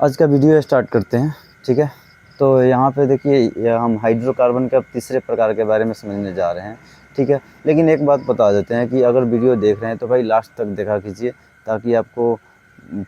आज का video start करते हैं। ठीक है, तो यहाँ पे देखिए हम हाइड्रोकार्बन के अब तीसरे प्रकार के बारे में समझने जा रहे हैं। ठीक है, लेकिन एक बात बता देते हैं कि अगर वीडियो देख रहे हैं तो भाई लास्ट तक देखा कीजिए ताकि आपको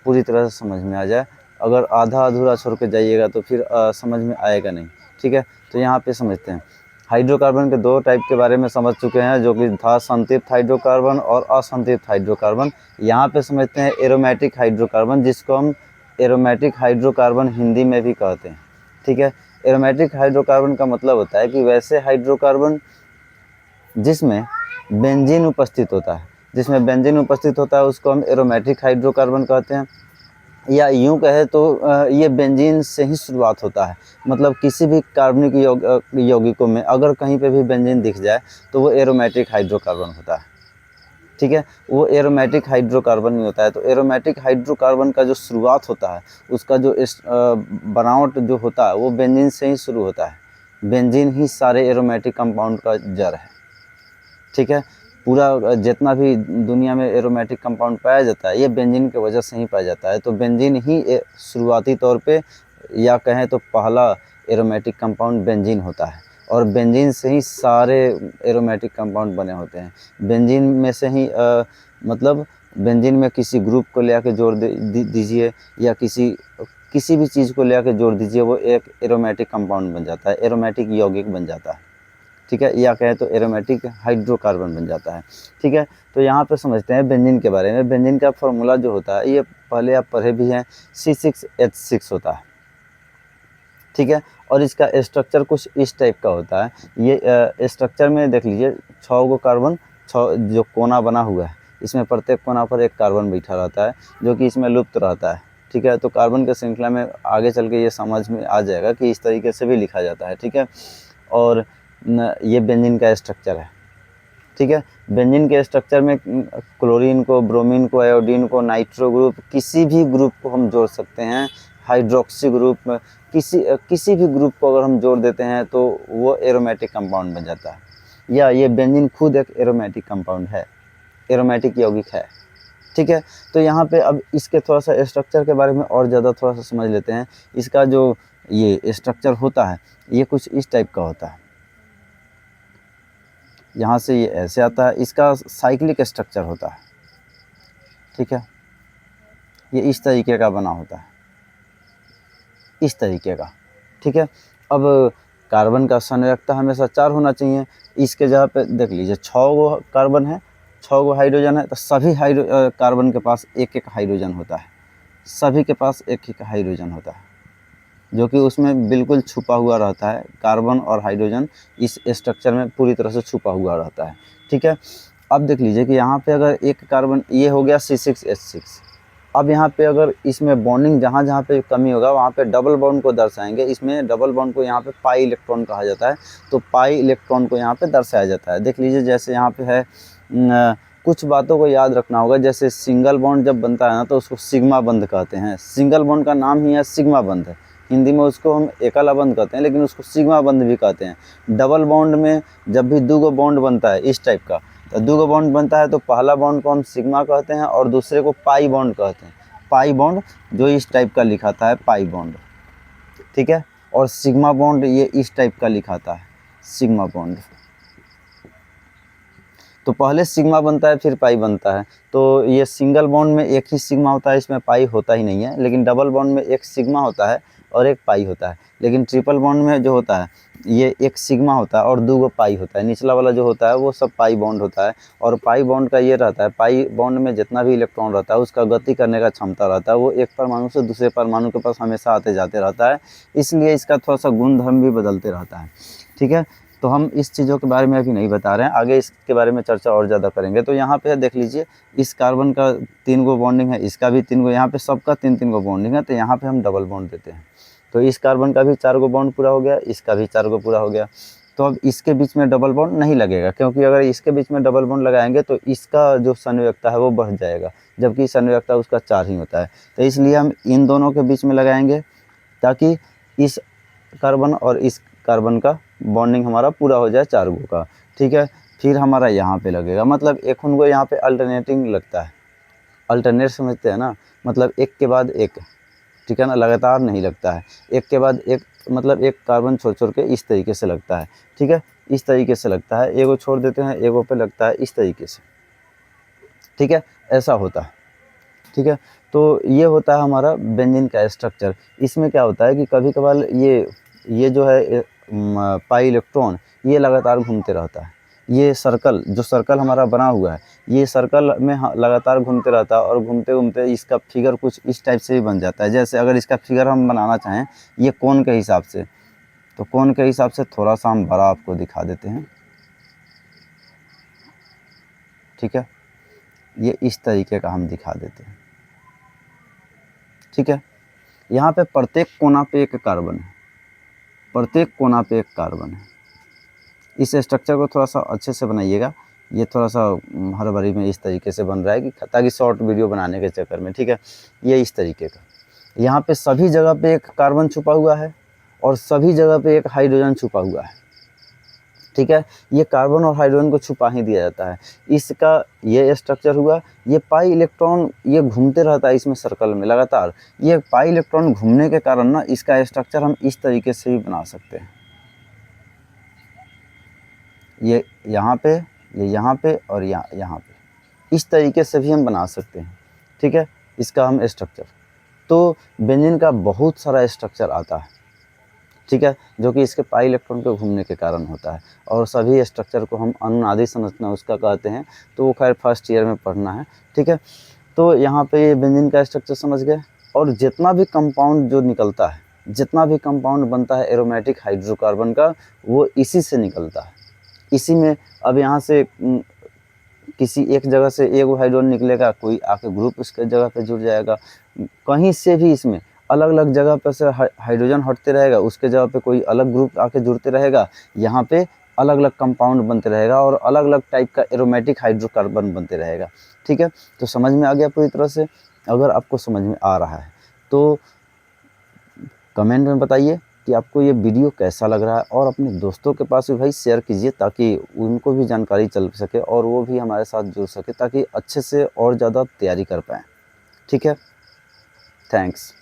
पूरी तरह से समझ में आ जाए। अगर आधा अधूरा छोड़ के जाइएगा तो फिर समझ में आएगा नहीं। ठीक है, तो यहाँ पे समझते हैं। हाइड्रोकार्बन के दो टाइप के बारे में समझ चुके हैं, जो कि था संतृप्त हाइड्रोकार्बन और असंतृप्त हाइड्रोकार्बन। यहाँ पे समझते हैं एरोमेटिक हाइड्रोकार्बन, जिसको हम एरोमेटिक हाइड्रोकार्बन हिंदी में भी कहते हैं। ठीक है, एरोमेटिक हाइड्रोकार्बन का मतलब होता है कि वैसे हाइड्रोकार्बन जिसमें बेंजीन उपस्थित होता है, जिसमें बेंजीन उपस्थित होता है उसको हम एरोमेटिक हाइड्रोकार्बन कहते हैं। या यूँ कहे तो ये बेंजीन से ही शुरुआत होता है। मतलब किसी भी कार्बनिक यौगिकों में अगर कहीं पे भी बेंजीन दिख जाए तो वो एरोमेटिक हाइड्रोकार्बन होता है। ठीक है, वो एरोमेटिक हाइड्रोकार्बन ही होता है। तो एरोमेटिक हाइड्रोकार्बन का जो शुरुआत होता है, उसका जो बनावट जो होता है वो बेंजीन से ही शुरू होता है। बेंजीन ही सारे एरोमेटिक कंपाउंड का जड़ है। ठीक है, पूरा जितना भी दुनिया में एरोमेटिक कंपाउंड पाया जाता है ये बेंजीन की वजह से ही पाया जाता है। तो बेंजीन ही शुरुआती तौर पे या कहें तो पहला एरोमेटिक कंपाउंड बेंजीन होता है, और बेंजीन से ही सारे एरोमेटिक कंपाउंड बने होते हैं। बेंजीन में से ही मतलब बेंजीन में किसी ग्रुप को ले आके जोड़ दीजिए या किसी भी चीज़ को ले आके जोड़ दीजिए, वो एक एरोमेटिक कंपाउंड बन जाता है, एरोमेटिक यौगिक बन जाता है। ठीक है, या कहें तो एरोमेटिक हाइड्रोकार्बन बन जाता है। ठीक है, तो यहाँ पे समझते हैं बेंजीन के बारे में। बेंजीन का फॉर्मूला जो होता है ये पहले आप पढ़े भी हैं, C6H6 होता है। ठीक है, और इसका स्ट्रक्चर कुछ इस टाइप का होता है। ये स्ट्रक्चर में देख लीजिए 6 गो कार्बन, 6 जो कोना बना हुआ है, इसमें प्रत्येक कोना पर एक कार्बन बैठा रहता है जो कि इसमें लुप्त रहता है। ठीक है, तो कार्बन के श्रृंखला में आगे चल के ये समझ में आ जाएगा कि इस तरीके से भी लिखा जाता है। ठीक है, और ये बेंजीन का स्ट्रक्चर है। ठीक है, बेंजीन के स्ट्रक्चर में क्लोरीन को, ब्रोमीन को, आयोडीन को, नाइट्रो ग्रुप, किसी भी ग्रुप को हम जोड़ सकते हैं। हाइड्रोक्सी ग्रुप में किसी भी ग्रुप को अगर हम जोड़ देते हैं तो वो एरोमेटिक कंपाउंड बन जाता है। या ये बेंजीन खुद एक एरोमेटिक कंपाउंड है, एरोमेटिक यौगिक है। ठीक है, तो यहाँ पे अब इसके थोड़ा सा स्ट्रक्चर के बारे में और ज़्यादा थोड़ा सा समझ लेते हैं। इसका जो ये स्ट्रक्चर होता है ये कुछ इस टाइप का होता है। यहाँ से ये ऐसे आता है, इसका साइक्लिक स्ट्रक्चर होता है। ठीक है, ये इस तरीके का बना होता है, इस तरीके का। ठीक है, अब कार्बन का संयोजकता हमेशा 4 होना चाहिए। इसके जगह पे देख लीजिए 6 गो कार्बन है, 6 गो हाइड्रोजन है, तो सभी कार्बन के पास एक एक हाइड्रोजन होता है। सभी के पास एक एक हाइड्रोजन होता है जो कि उसमें बिल्कुल छुपा हुआ रहता है। कार्बन और हाइड्रोजन इस स्ट्रक्चर में पूरी तरह से छुपा हुआ रहता है। ठीक है, अब देख लीजिए कि यहाँ पे अगर एक कार्बन, ये हो गया C6H6। अब यहाँ पे अगर इसमें बॉन्डिंग जहाँ जहाँ पे कमी होगा वहाँ पे डबल बॉन्ड को दर्शाएंगे। इसमें डबल बॉन्ड को यहाँ पे पाई इलेक्ट्रॉन कहा जाता है, तो पाई इलेक्ट्रॉन को यहाँ पे दर्शाया जाता है। देख लीजिए जैसे यहाँ पे है, कुछ बातों को याद रखना होगा। जैसे सिंगल बॉन्ड जब बनता है ना तो उसको सिग्मा बंध कहते हैं। सिंगल बॉन्ड का नाम ही है सिग्मा बंध। हिंदी में उसको हम एकला बंध कहते हैं, लेकिन उसको सिग्मा बंध भी कहते हैं। डबल बॉन्ड में जब भी 2 गो बॉन्ड बनता है इस टाइप का, तो 2 गो बॉन्ड बनता है तो पहला बॉन्ड को हम सिग्मा कहते हैं और दूसरे को पाई बॉन्ड कहते हैं। पाई बॉन्ड जो इस टाइप का लिखाता है, पाई बॉन्ड। ठीक है, और सिग्मा बॉन्ड ये इस टाइप का लिखाता है, सिग्मा बॉन्ड। तो पहले सिग्मा बनता है फिर पाई बनता है। तो ये सिंगल बॉन्ड में एक ही सिग्मा होता है, इसमें पाई होता ही नहीं है। लेकिन डबल बॉन्ड में एक सिग्मा होता है और एक पाई होता है। लेकिन ट्रिपल बॉन्ड में जो होता है ये एक सिग्मा होता है और 2 गो पाई होता है। निचला वाला जो होता है वो सब पाई बॉन्ड होता है। और पाई बॉन्ड का ये रहता है, पाई बॉन्ड में जितना भी इलेक्ट्रॉन रहता है उसका गति करने का क्षमता रहता है, वो एक परमाणु से दूसरे परमाणु के पास हमेशा आते जाते रहता है। इसलिए इसका थोड़ा सा गुणधर्म भी बदलते रहता है। ठीक है, तो हम इस चीज़ों के बारे में अभी नहीं बता रहे हैं, आगे इसके बारे में चर्चा और ज़्यादा करेंगे। तो यहाँ पे देख लीजिए इस कार्बन का 3 गो बॉन्डिंग है, इसका भी 3 गो, यहाँ पे सबका 3-3 गो बॉन्डिंग है। तो यहाँ पे हम डबल बॉन्ड देते हैं। तो इस कार्बन का भी 4 गो बॉन्ड पूरा हो गया, इसका भी 4 गो पूरा हो गया। तो अब इसके बीच में डबल बॉन्ड नहीं लगेगा, क्योंकि अगर इसके बीच में डबल बॉन्ड लगाएंगे तो इसका जो संयोजकता है वो बढ़ जाएगा, जबकि संयोजकता उसका 4 ही होता है। तो इसलिए हम इन दोनों के बीच में लगाएंगे ताकि इस कार्बन और इस कार्बन का बॉन्डिंग हमारा पूरा हो जाए 4 गो का। ठीक है, फिर हमारा यहाँ पे लगेगा, मतलब एक उनको यहाँ पे अल्टरनेटिंग लगता है। अल्टरनेट समझते हैं ना, मतलब एक के बाद एक। ठीक है ना, लगातार नहीं लगता है, एक के बाद एक, मतलब एक कार्बन छोड़ छोड़ के इस तरीके से लगता है, ठीक है, इस तरीके से लगता है, एगो छोड़ देते हैं एगो पे लगता है इस तरीके से, ठीक है, ऐसा होता है, ठीक है। तो ये होता है हमारा बेंजीन का स्ट्रक्चर। इसमें क्या होता है कि कभी कभार ये जो है पाई इलेक्ट्रॉन ये लगातार घूमते रहता है, ये सर्कल, जो सर्कल हमारा बना हुआ है, ये सर्कल में लगातार घूमते रहता है, और घूमते घूमते इसका फिगर कुछ इस टाइप से भी बन जाता है। जैसे अगर इसका फिगर हम बनाना चाहें ये कोण के हिसाब से, तो कोण के हिसाब से थोड़ा सा हम बड़ा आपको दिखा देते हैं, ठीक है, ये इस तरीके का हम दिखा देते हैं, ठीक है। यहाँ पे प्रत्येक कोना पे एक कार्बन है, प्रत्येक कोना पे एक कार्बन है। इस स्ट्रक्चर को थोड़ा सा अच्छे से बनाइएगा, ये थोड़ा सा हर बारी में इस तरीके से बन रहा है कि ताकि शॉर्ट वीडियो बनाने के चक्कर में, ठीक है, ये इस तरीके का। यहाँ पे सभी जगह पे एक कार्बन छुपा हुआ है और सभी जगह पे एक हाइड्रोजन छुपा हुआ है, ठीक है। ये कार्बन और हाइड्रोजन को छुपा ही दिया जाता है। इसका ये स्ट्रक्चर हुआ। ये पाई इलेक्ट्रॉन ये घूमते रहता है इसमें सर्कल में लगातार। ये पाई इलेक्ट्रॉन घूमने के कारण ना इसका स्ट्रक्चर हम इस तरीके से भी बना सकते हैं, ये यहाँ पे, ये यहाँ पे और यहाँ पे, इस तरीके से भी हम बना सकते हैं, ठीक है, इसका हम स्ट्रक्चर। तो बेंजीन का बहुत सारा स्ट्रक्चर आता है, ठीक है, जो कि इसके पाई इलेक्ट्रॉन के घूमने के कारण होता है। और सभी स्ट्रक्चर को हम अनुनादी संरचना उसका कहते हैं, तो वो खैर फर्स्ट ईयर में पढ़ना है, ठीक है। तो यहाँ पे ये बेंजीन का स्ट्रक्चर समझ गए। और जितना भी कंपाउंड जो निकलता है, जितना भी कंपाउंड बनता है एरोमेटिक हाइड्रोकार्बन का, वो इसी से निकलता है, इसी में। अब यहाँ से किसी एक जगह से एक हाइड्रोजन निकलेगा, कोई आके ग्रुप उसके जगह पे जुड़ जाएगा, कहीं से भी इसमें अलग अलग जगह पर से हाइड्रोजन हटते रहेगा, उसके जगह पे कोई अलग ग्रुप आके जुड़ते रहेगा, यहाँ पे अलग अलग कंपाउंड बनते रहेगा और अलग अलग टाइप का एरोमेटिक हाइड्रोकार्बन बनते रहेगा, ठीक है। तो समझ में आ गया पूरी तरह से। अगर आपको समझ में आ रहा है तो कमेंट में बताइए कि आपको ये वीडियो कैसा लग रहा है, और अपने दोस्तों के पास भी भाई शेयर कीजिए ताकि उनको भी जानकारी चल सके और वो भी हमारे साथ जुड़ सके, ताकि अच्छे से और ज़्यादा तैयारी कर पाएँ, ठीक है। थैंक्स।